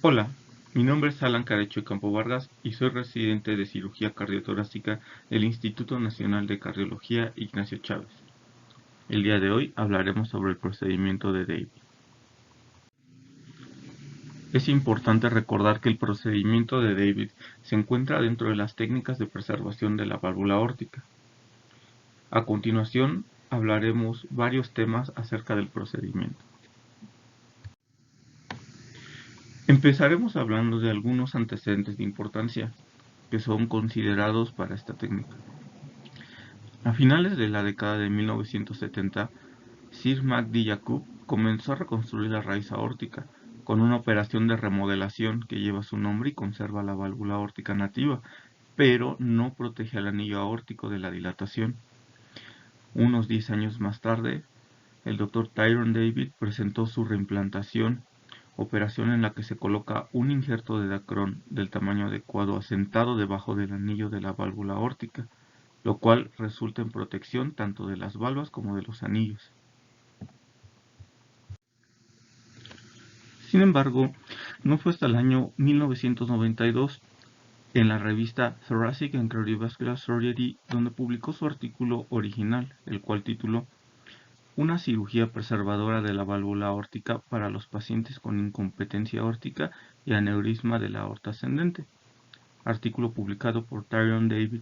Hola, mi nombre es Alan Carecho y Campo Vargas y soy residente de cirugía cardiotorácica del Instituto Nacional de Cardiología Ignacio Chávez. El día de hoy hablaremos sobre el procedimiento de David. Es importante recordar que el procedimiento de David se encuentra dentro de las técnicas de preservación de la válvula aórtica. A continuación, hablaremos varios temas acerca del procedimiento. Empezaremos hablando de algunos antecedentes de importancia que son considerados para esta técnica. A finales de la década de 1970, Sir Magdi Yacoub comenzó a reconstruir la raíz aórtica con una operación de remodelación que lleva su nombre y conserva la válvula aórtica nativa, pero no protege al anillo aórtico de la dilatación. Unos 10 años más tarde, el Dr. Tyrone David presentó su reimplantación, operación en la que se coloca un injerto de Dacron del tamaño adecuado asentado debajo del anillo de la válvula aórtica, lo cual resulta en protección tanto de las valvas como de los anillos. Sin embargo, no fue hasta el año 1992, en la revista Thoracic and Cardiovascular Surgery, donde publicó su artículo original, el cual tituló "Una cirugía preservadora de la válvula aórtica para los pacientes con incompetencia aórtica y aneurisma de la aorta ascendente", artículo publicado por Tyrone David.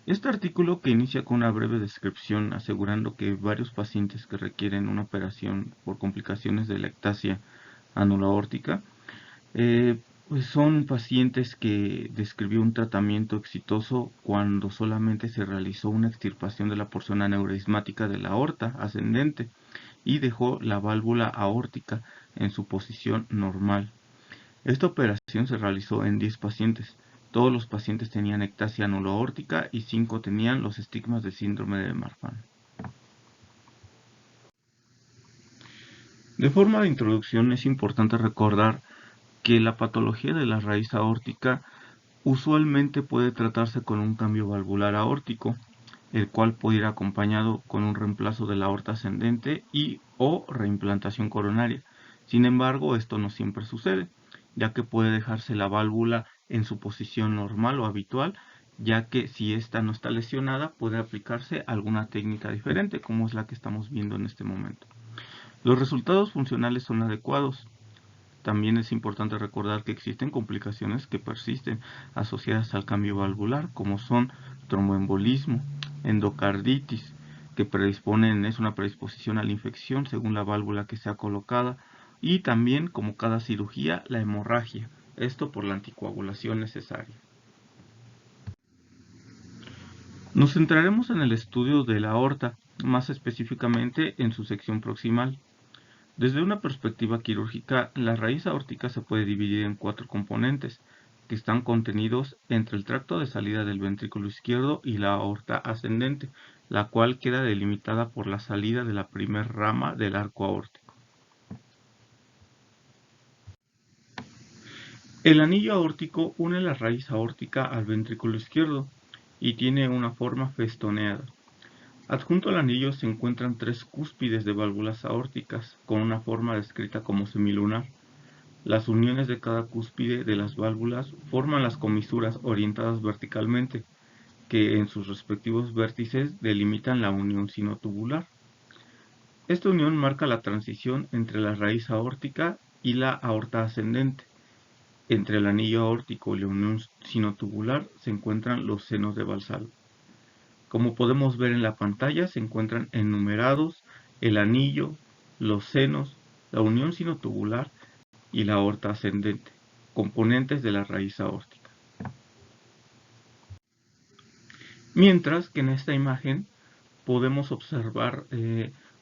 Este artículo, que inicia con una breve descripción asegurando que varios pacientes que requieren una operación por complicaciones de la ectasia anuloaórtica, pues son pacientes que describió un tratamiento exitoso cuando solamente se realizó una extirpación de la porción aneurismática de la aorta ascendente y dejó la válvula aórtica en su posición normal. Esta operación se realizó en 10 pacientes. Todos los pacientes tenían ectasia anuloaórtica y 5 tenían los estigmas del síndrome de Marfan. De forma de introducción, es importante recordar que la patología de la raíz aórtica usualmente puede tratarse con un cambio valvular aórtico, el cual puede ir acompañado con un reemplazo de la aorta ascendente y o reimplantación coronaria. Sin embargo, esto no siempre sucede, ya que puede dejarse la válvula en su posición normal o habitual, ya que si ésta no está lesionada puede aplicarse alguna técnica diferente, como es la que estamos viendo en este momento. Los resultados funcionales son adecuados. También es importante recordar que existen complicaciones que persisten asociadas al cambio valvular, como son tromboembolismo, endocarditis, que es una predisposición a la infección según la válvula que sea colocada, y también, como cada cirugía, la hemorragia, esto por la anticoagulación necesaria. Nos centraremos en el estudio de la aorta, más específicamente en su sección proximal. Desde una perspectiva quirúrgica, la raíz aórtica se puede dividir en 4 componentes, que están contenidos entre el tracto de salida del ventrículo izquierdo y la aorta ascendente, la cual queda delimitada por la salida de la primer rama del arco aórtico. El anillo aórtico une la raíz aórtica al ventrículo izquierdo y tiene una forma festoneada. Adjunto al anillo se encuentran 3 cúspides de válvulas aórticas, con una forma descrita como semilunar. Las uniones de cada cúspide de las válvulas forman las comisuras orientadas verticalmente, que en sus respectivos vértices delimitan la unión sinotubular. Esta unión marca la transición entre la raíz aórtica y la aorta ascendente. Entre el anillo aórtico y la unión sinotubular se encuentran los senos de Valsalva. Como podemos ver en la pantalla, se encuentran enumerados el anillo, los senos, la unión sinotubular y la aorta ascendente, componentes de la raíz aórtica. Mientras que en esta imagen podemos observar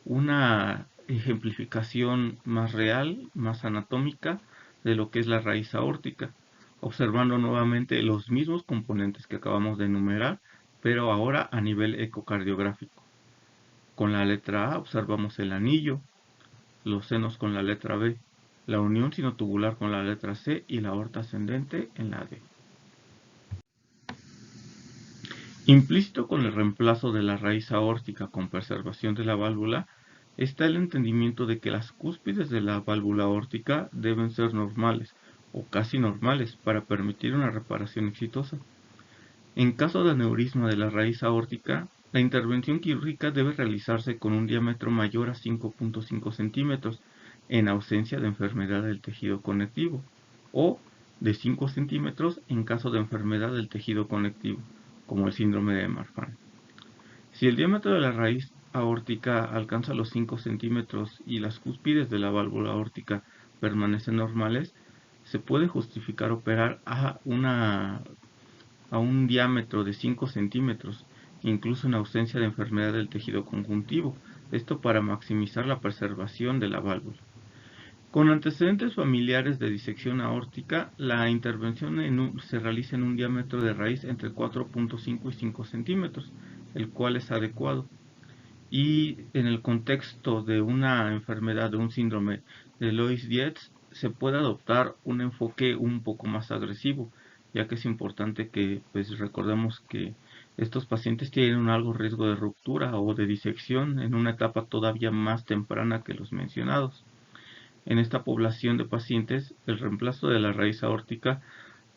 una ejemplificación más real, más anatómica de lo que es la raíz aórtica, observando nuevamente los mismos componentes que acabamos de enumerar, pero ahora a nivel ecocardiográfico. Con la letra A observamos el anillo, los senos con la letra B, la unión sinotubular con la letra C y la aorta ascendente en la D. Implícito con el reemplazo de la raíz aórtica con preservación de la válvula está el entendimiento de que las cúspides de la válvula aórtica deben ser normales, o casi normales para permitir una reparación exitosa. En caso de aneurisma de la raíz aórtica, la intervención quirúrgica debe realizarse con un diámetro mayor a 5.5 centímetros en ausencia de enfermedad del tejido conectivo o de 5 centímetros en caso de enfermedad del tejido conectivo, como el síndrome de Marfan. Si el diámetro de la raíz aórtica alcanza los 5 centímetros y las cúspides de la válvula aórtica permanecen normales, se puede justificar operar a un diámetro de 5 centímetros, incluso en ausencia de enfermedad del tejido conjuntivo, esto para maximizar la preservación de la válvula. Con antecedentes familiares de disección aórtica, la intervención se realiza en un diámetro de raíz entre 4.5 y 5 centímetros, el cual es adecuado. Y en el contexto de una enfermedad, de un síndrome de Loeys-Dietz, se puede adoptar un enfoque un poco más agresivo, ya que es importante que recordemos que estos pacientes tienen un alto riesgo de ruptura o de disección en una etapa todavía más temprana que los mencionados. En esta población de pacientes, el reemplazo de la raíz aórtica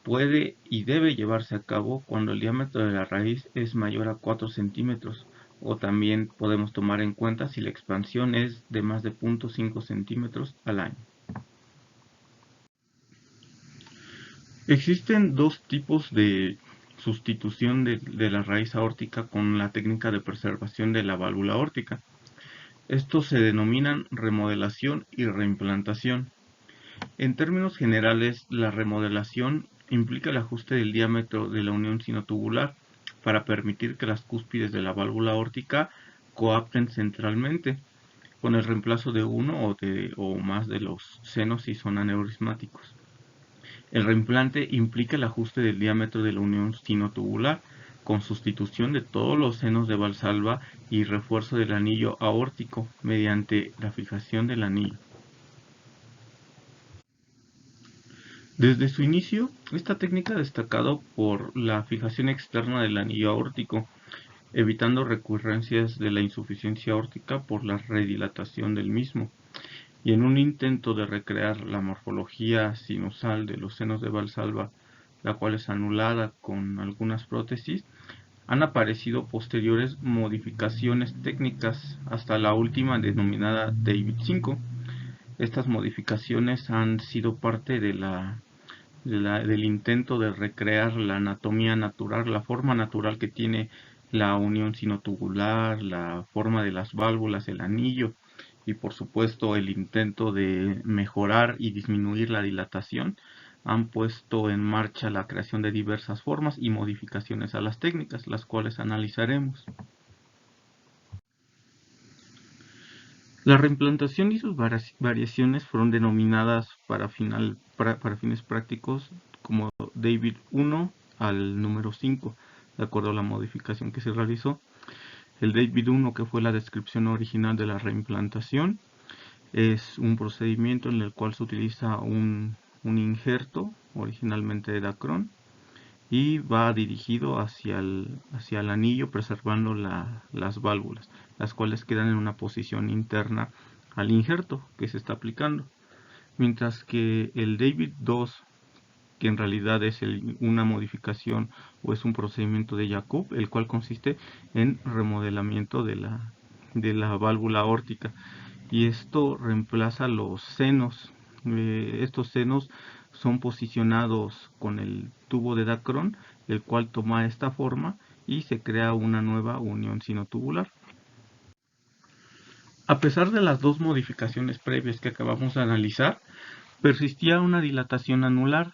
puede y debe llevarse a cabo cuando el diámetro de la raíz es mayor a 4 centímetros, o también podemos tomar en cuenta si la expansión es de más de 0.5 centímetros al año. Existen dos tipos de sustitución de la raíz aórtica con la técnica de preservación de la válvula aórtica. Estos se denominan remodelación y reimplantación. En términos generales, la remodelación implica el ajuste del diámetro de la unión sinotubular para permitir que las cúspides de la válvula aórtica coapten centralmente, con el reemplazo de uno o más de los senos si son aneurismáticos. El reimplante implica el ajuste del diámetro de la unión sinotubular, con sustitución de todos los senos de Valsalva y refuerzo del anillo aórtico mediante la fijación del anillo. Desde su inicio, esta técnica ha destacado por la fijación externa del anillo aórtico, evitando recurrencias de la insuficiencia aórtica por la redilatación del mismo. Y en un intento de recrear la morfología sinusal de los senos de Valsalva, la cual es anulada con algunas prótesis, han aparecido posteriores modificaciones técnicas hasta la última denominada David 5. Estas modificaciones han sido parte del intento de recrear la anatomía natural, la forma natural que tiene la unión sinotubular, la forma de las válvulas, el anillo y por supuesto el intento de mejorar y disminuir la dilatación, han puesto en marcha la creación de diversas formas y modificaciones a las técnicas, las cuales analizaremos. La reimplantación y sus variaciones fueron denominadas para fines prácticos como David 1 al número 5, de acuerdo a la modificación que se realizó. El David 1, que fue la descripción original de la reimplantación, es un procedimiento en el cual se utiliza un injerto, originalmente de Dacron, y va dirigido hacia el anillo, preservando las válvulas, las cuales quedan en una posición interna al injerto que se está aplicando. Mientras que el David 2, que en realidad es una modificación o es un procedimiento de Jacob, el cual consiste en remodelamiento de la válvula aórtica, y esto reemplaza los senos. Estos senos son posicionados con el tubo de Dacron, el cual toma esta forma y se crea una nueva unión sinotubular. A pesar de las dos modificaciones previas que acabamos de analizar, persistía una dilatación anular.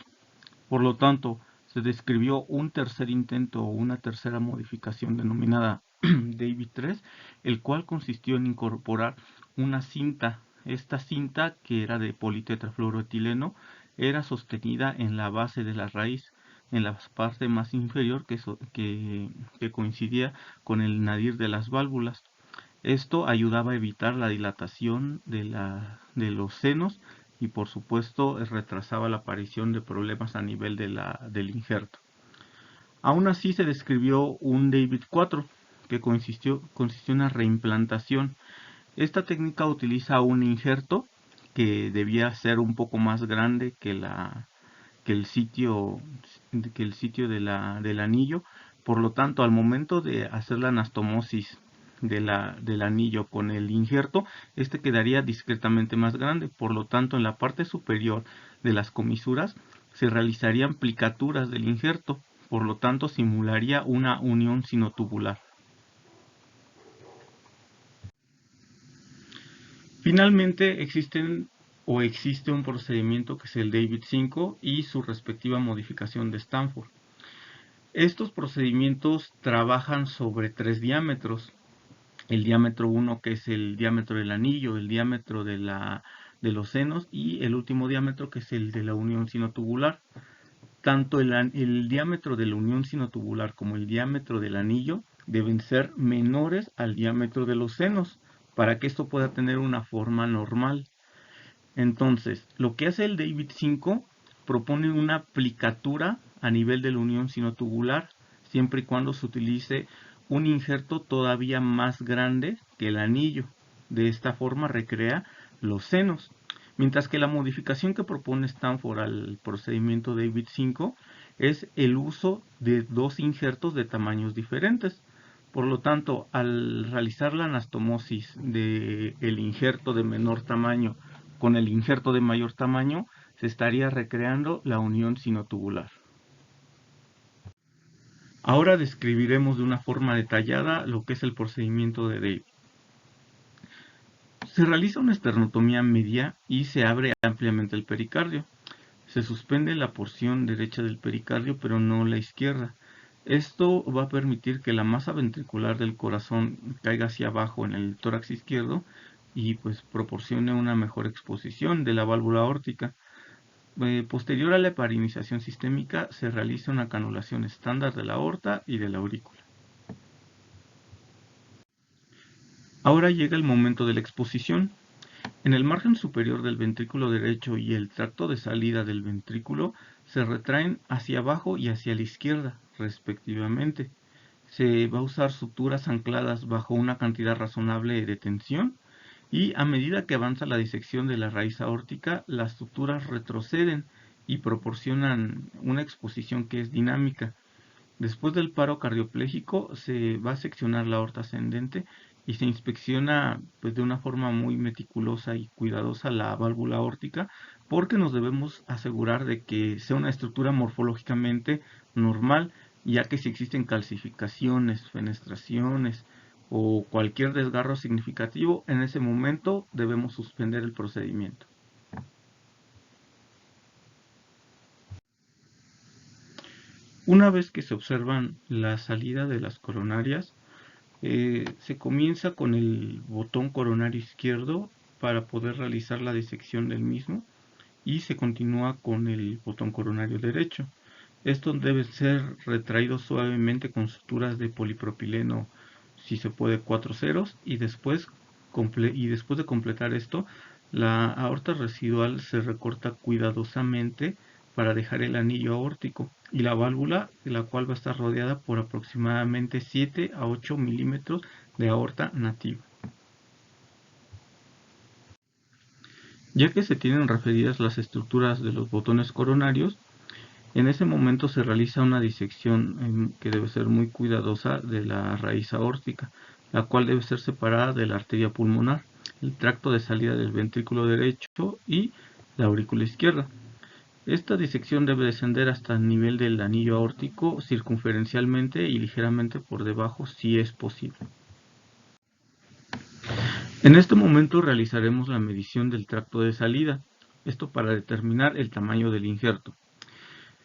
Por lo tanto, se describió un tercer intento o una tercera modificación denominada David 3, el cual consistió en incorporar una cinta. Esta cinta, que era de politetrafluoroetileno, era sostenida en la base de la raíz, en la parte más inferior que coincidía con el nadir de las válvulas. Esto ayudaba a evitar la dilatación de los senos y por supuesto retrasaba la aparición de problemas a nivel del injerto. Aún así se describió un David 4 que consistió en una reimplantación. Esta técnica utiliza un injerto que debía ser un poco más grande que el sitio, del anillo. Por lo tanto, al momento de hacer la anastomosis del anillo con el injerto, este quedaría discretamente más grande. Por lo tanto, en la parte superior de las comisuras se realizarían plicaturas del injerto. Por lo tanto, simularía una unión sinotubular. Finalmente, existe un procedimiento que es el David 5 y su respectiva modificación de Stanford. Estos procedimientos trabajan sobre 3 diámetros. El diámetro 1, que es el diámetro del anillo, el diámetro de los senos, y el último diámetro, que es el de la unión sinotubular. Tanto el diámetro de la unión sinotubular como el diámetro del anillo deben ser menores al diámetro de los senos para que esto pueda tener una forma normal. Entonces, lo que hace el David 5 propone una plicatura a nivel de la unión sinotubular, siempre y cuando se utilice un injerto todavía más grande que el anillo. De esta forma recrea los senos. Mientras que la modificación que propone Stanford al procedimiento David 5 es el uso de 2 injertos de tamaños diferentes. Por lo tanto, al realizar la anastomosis del injerto de menor tamaño con el injerto de mayor tamaño, se estaría recreando la unión sinotubular. Ahora describiremos de una forma detallada lo que es el procedimiento de David. Se realiza una esternotomía media y se abre ampliamente el pericardio. Se suspende la porción derecha del pericardio, pero no la izquierda. Esto va a permitir que la masa ventricular del corazón caiga hacia abajo en el tórax izquierdo y pues proporcione una mejor exposición de la válvula aórtica. Posterior a la heparinización sistémica se realiza una canulación estándar de la aorta y de la aurícula. Ahora llega el momento de la exposición. En el margen superior del ventrículo derecho y el tracto de salida del ventrículo se retraen hacia abajo y hacia la izquierda, respectivamente. Se va a usar suturas ancladas bajo una cantidad razonable de tensión y a medida que avanza la disección de la raíz aórtica, las suturas retroceden y proporcionan una exposición que es dinámica. Después del paro cardiopléjico se va a seccionar la aorta ascendente y se inspecciona pues, de una forma muy meticulosa y cuidadosa la válvula aórtica, porque nos debemos asegurar de que sea una estructura morfológicamente normal, ya que si existen calcificaciones, fenestraciones o cualquier desgarro significativo, en ese momento debemos suspender el procedimiento. Una vez que se observan la salida de las coronarias, se comienza con el botón coronario izquierdo para poder realizar la disección del mismo y se continúa con el botón coronario derecho. Esto debe ser retraído suavemente con suturas de polipropileno, si se puede 4 ceros, y después de completar esto, la aorta residual se recorta cuidadosamente para dejar el anillo aórtico y la válvula, la cual va a estar rodeada por aproximadamente 7 a 8 milímetros de aorta nativa. Ya que se tienen referidas las estructuras de los botones coronarios, en ese momento se realiza una disección que debe ser muy cuidadosa de la raíz aórtica, la cual debe ser separada de la arteria pulmonar, el tracto de salida del ventrículo derecho y la aurícula izquierda. Esta disección debe descender hasta el nivel del anillo aórtico circunferencialmente y ligeramente por debajo si es posible. En este momento realizaremos la medición del tracto de salida, esto para determinar el tamaño del injerto.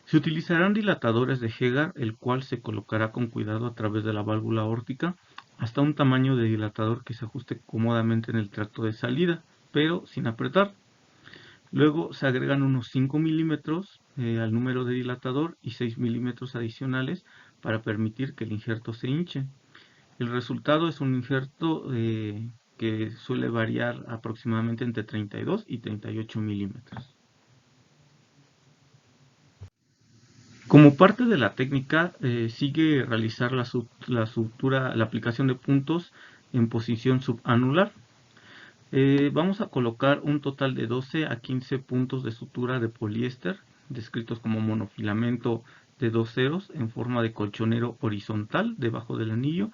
Se utilizarán dilatadores de Hegar, el cual se colocará con cuidado a través de la válvula aórtica hasta un tamaño de dilatador que se ajuste cómodamente en el tracto de salida, pero sin apretar. Luego se agregan unos 5 milímetros al número de dilatador y 6 milímetros adicionales para permitir que el injerto se hinche. El resultado es un injerto que suele variar aproximadamente entre 32 y 38 milímetros. Como parte de la técnica, sigue realizar la aplicación de puntos en posición subanular. Vamos a colocar un total de 12 a 15 puntos de sutura de poliéster descritos como monofilamento de 2 ceros en forma de colchonero horizontal debajo del anillo,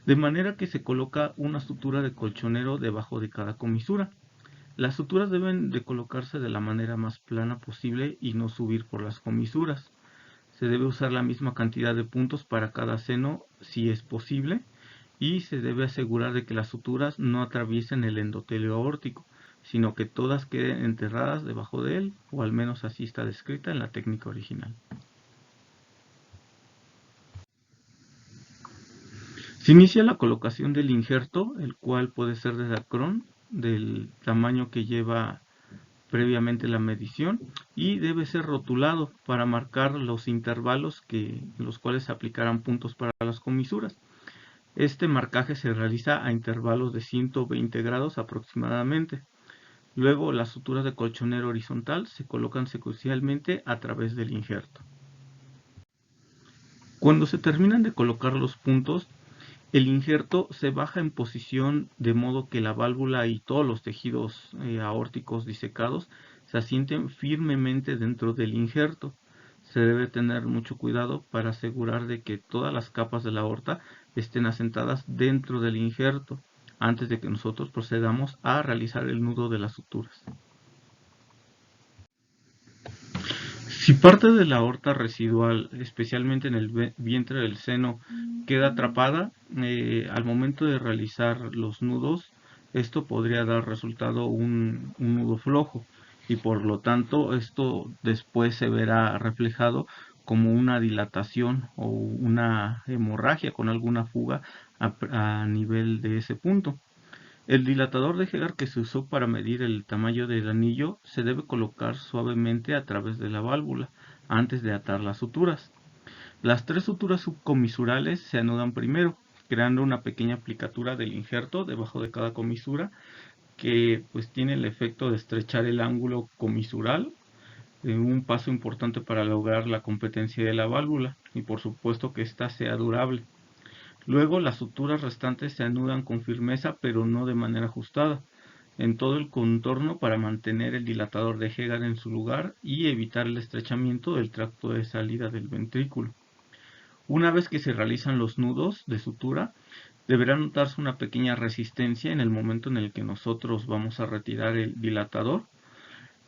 de manera que se coloca una sutura de colchonero debajo de cada comisura. Las suturas deben de colocarse de la manera más plana posible y no subir por las comisuras. Se debe usar la misma cantidad de puntos para cada seno si es posible, y se debe asegurar de que las suturas no atraviesen el endotelio aórtico, sino que todas queden enterradas debajo de él, o al menos así está descrita en la técnica original. Se inicia la colocación del injerto, el cual puede ser de Dacron, del tamaño que lleva previamente la medición, y debe ser rotulado para marcar los intervalos en los cuales se aplicarán puntos para las comisuras. Este marcaje se realiza a intervalos de 120 grados aproximadamente. Luego las suturas de colchonero horizontal se colocan secuencialmente a través del injerto. Cuando se terminan de colocar los puntos, el injerto se baja en posición de modo que la válvula y todos los tejidos aórticos disecados se asienten firmemente dentro del injerto. Se debe tener mucho cuidado para asegurar de que todas las capas de la aorta estén asentadas dentro del injerto antes de que nosotros procedamos a realizar el nudo de las suturas. Si parte de la aorta residual, especialmente en el vientre del seno, queda atrapada, al momento de realizar los nudos, esto podría dar resultado un nudo flojo, y por lo tanto esto después se verá reflejado como una dilatación o una hemorragia con alguna fuga a nivel de ese punto. El dilatador de Hegar que se usó para medir el tamaño del anillo se debe colocar suavemente a través de la válvula antes de atar las suturas. Las 3 suturas subcomisurales se anudan primero, creando una pequeña aplicatura del injerto debajo de cada comisura que pues tiene el efecto de estrechar el ángulo comisural, un paso importante para lograr la competencia de la válvula y por supuesto que ésta sea durable. Luego las suturas restantes se anudan con firmeza pero no de manera ajustada en todo el contorno para mantener el dilatador de Hegar en su lugar y evitar el estrechamiento del tracto de salida del ventrículo. Una vez que se realizan los nudos de sutura, deberá notarse una pequeña resistencia en el momento en el que nosotros vamos a retirar el dilatador,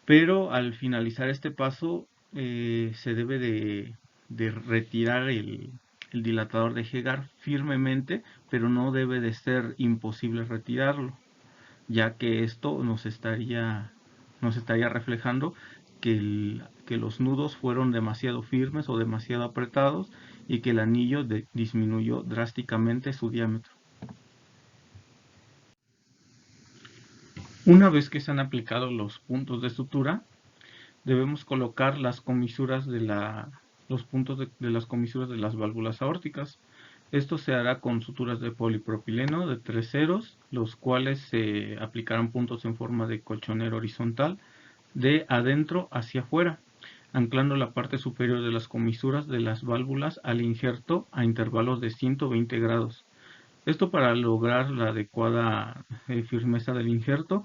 pero al finalizar este paso se debe de retirar el dilatador de Hegar firmemente, pero no debe de ser imposible retirarlo, ya que esto nos estaría reflejando que los nudos fueron demasiado firmes o demasiado apretados y que el anillo disminuyó drásticamente su diámetro. Una vez que se han aplicado los puntos de sutura, debemos colocar las comisuras los puntos de las comisuras de las válvulas aórticas. Esto se hará con suturas de polipropileno de 3 ceros, los cuales se aplicarán puntos en forma de colchonero horizontal de adentro hacia afuera, anclando la parte superior de las comisuras de las válvulas al injerto a intervalos de 120 grados. Esto para lograr la adecuada firmeza del injerto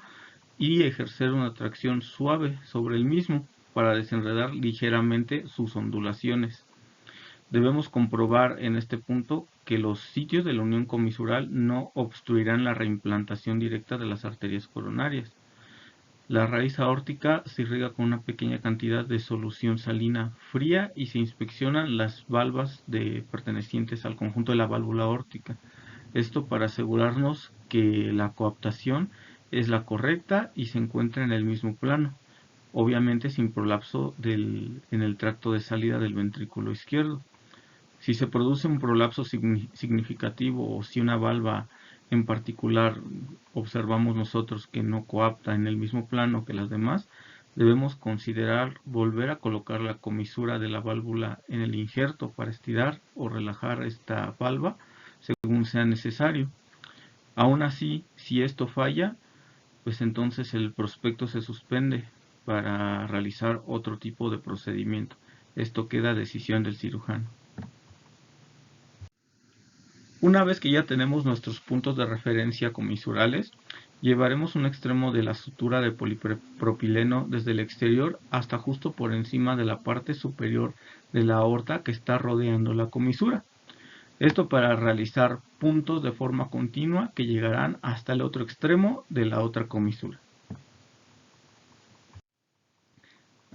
y ejercer una tracción suave sobre el mismo para desenredar ligeramente sus ondulaciones. Debemos comprobar en este punto que los sitios de la unión comisural no obstruirán la reimplantación directa de las arterias coronarias. La raíz aórtica se irriga con una pequeña cantidad de solución salina fría y se inspeccionan las valvas pertenecientes al conjunto de la válvula aórtica. Esto para asegurarnos que la coaptación es la correcta y se encuentra en el mismo plano, obviamente sin prolapso en el tracto de salida del ventrículo izquierdo. Si se produce un prolapso significativo o si una valva en particular observamos nosotros que no coapta en el mismo plano que las demás, debemos considerar volver a colocar la comisura de la válvula en el injerto para estirar o relajar esta valva según sea necesario. Aún así, si esto falla, pues entonces el prospecto se suspende para realizar otro tipo de procedimiento. Esto queda a decisión del cirujano. Una vez que ya tenemos nuestros puntos de referencia comisurales, Llevaremos un extremo de la sutura de polipropileno desde el exterior hasta justo por encima de la parte superior de la aorta que está rodeando la comisura. Esto para realizar puntos de forma continua que llegarán hasta el otro extremo de la otra comisura.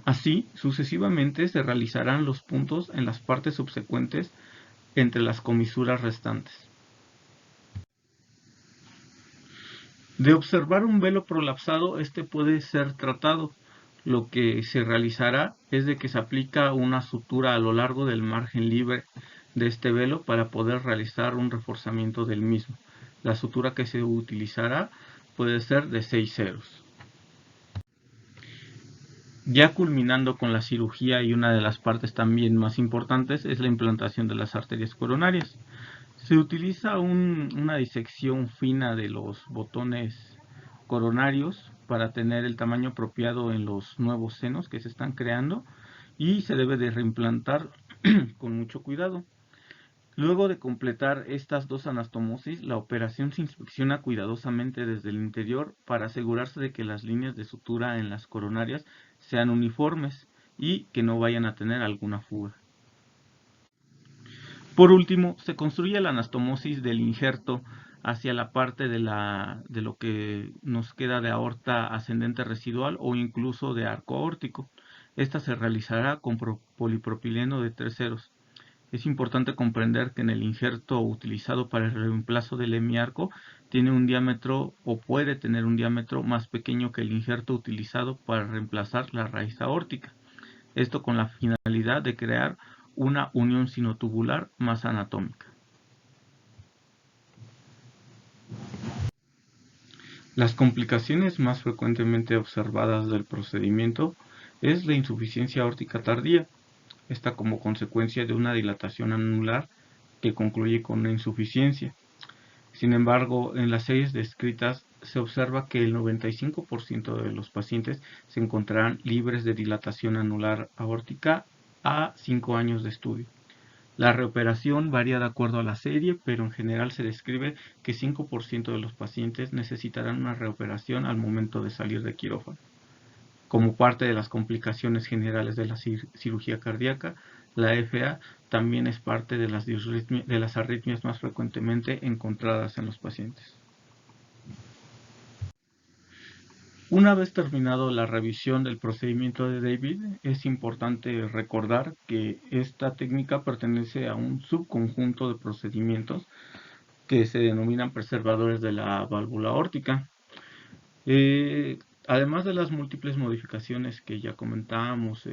Así, sucesivamente se realizarán los puntos en las partes subsecuentes entre las comisuras restantes. De observar un velo prolapsado, este puede ser tratado. Lo que se realizará es de que se aplica una sutura a lo largo del margen libre de este velo para poder realizar un reforzamiento del mismo. La sutura que se utilizará puede ser de 6 ceros. Ya culminando con la cirugía, y una de las partes también más importantes es la implantación de las arterias coronarias. Se utiliza una disección fina de los botones coronarios para tener el tamaño apropiado en los nuevos senos que se están creando, y se debe de reimplantar con mucho cuidado. Luego de completar estas dos anastomosis, la operación se inspecciona cuidadosamente desde el interior para asegurarse de que las líneas de sutura en las coronarias sean uniformes y que no vayan a tener alguna fuga. Por último, se construye la anastomosis del injerto hacia la parte de lo que nos queda de aorta ascendente residual o incluso de arco aórtico. Esta se realizará con polipropileno de 3 ceros. Es importante comprender que en el injerto utilizado para el reemplazo del hemiarco tiene un diámetro o puede tener un diámetro más pequeño que el injerto utilizado para reemplazar la raíz aórtica. Esto con la finalidad de crear una unión sinotubular más anatómica. Las complicaciones más frecuentemente observadas del procedimiento es la insuficiencia aórtica tardía, esta como consecuencia de una dilatación anular que concluye con una insuficiencia. Sin embargo, en las series descritas se observa que el 95% de los pacientes se encontrarán libres de dilatación anular aórtica a 5 años de estudio. La reoperación varía de acuerdo a la serie, pero en general se describe que 5% de los pacientes necesitarán una reoperación al momento de salir de quirófano. Como parte de las complicaciones generales de la cirugía cardíaca, la FA también es parte de las arritmias más frecuentemente encontradas en los pacientes. Una vez terminado la revisión del procedimiento de David, es importante recordar que esta técnica pertenece a un subconjunto de procedimientos que se denominan preservadores de la válvula aórtica. Además de las múltiples modificaciones que ya comentábamos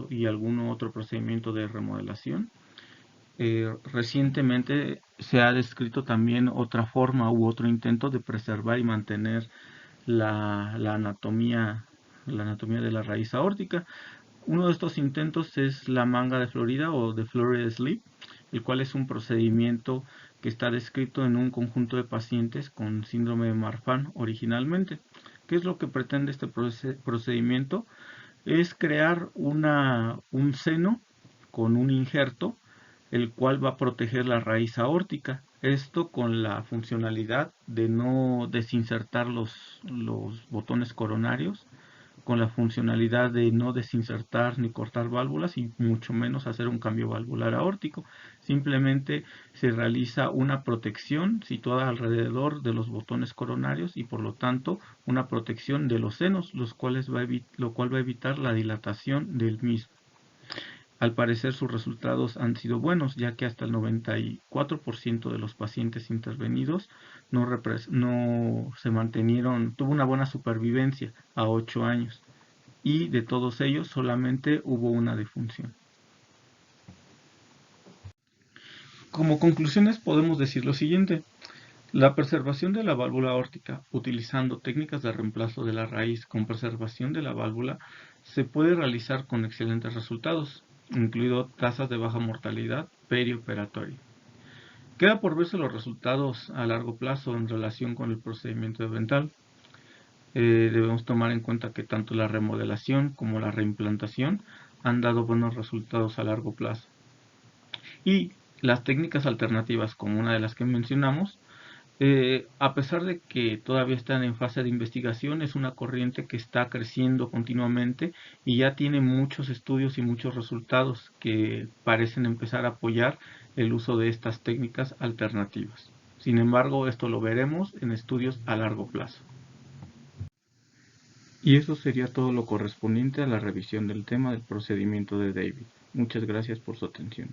y algún otro procedimiento de remodelación, recientemente se ha descrito también otra forma u otro intento de preservar y mantener la anatomía de la raíz aórtica. Uno de estos intentos es la manga de Florida o de Florida Sleeve, el cual es un procedimiento que está descrito en un conjunto de pacientes con síndrome de Marfan originalmente. ¿Qué es lo que pretende este procedimiento? Es crear un seno con un injerto, el cual va a proteger la raíz aórtica. Esto con la funcionalidad de no desinsertar los botones coronarios, con la funcionalidad de no desinsertar ni cortar válvulas y mucho menos hacer un cambio valvular aórtico. Simplemente se realiza una protección situada alrededor de los botones coronarios y por lo tanto una protección de los senos, lo cual va a evitar la dilatación del mismo. Al parecer sus resultados han sido buenos, ya que hasta el 94% de los pacientes intervenidos no se mantenieron, tuvo una buena supervivencia a 8 años, y de todos ellos solamente hubo una defunción. Como conclusiones podemos decir lo siguiente: la preservación de la válvula aórtica utilizando técnicas de reemplazo de la raíz con preservación de la válvula se puede realizar con excelentes resultados, incluido tasas de baja mortalidad perioperatoria. Queda por verse los resultados a largo plazo en relación con el procedimiento dental. Debemos tomar en cuenta que tanto la remodelación como la reimplantación han dado buenos resultados a largo plazo. Y las técnicas alternativas, como una de las que mencionamos, A pesar de que todavía están en fase de investigación, es una corriente que está creciendo continuamente y ya tiene muchos estudios y muchos resultados que parecen empezar a apoyar el uso de estas técnicas alternativas. Sin embargo, esto lo veremos en estudios a largo plazo. Y eso sería todo lo correspondiente a la revisión del tema del procedimiento de David. Muchas gracias por su atención.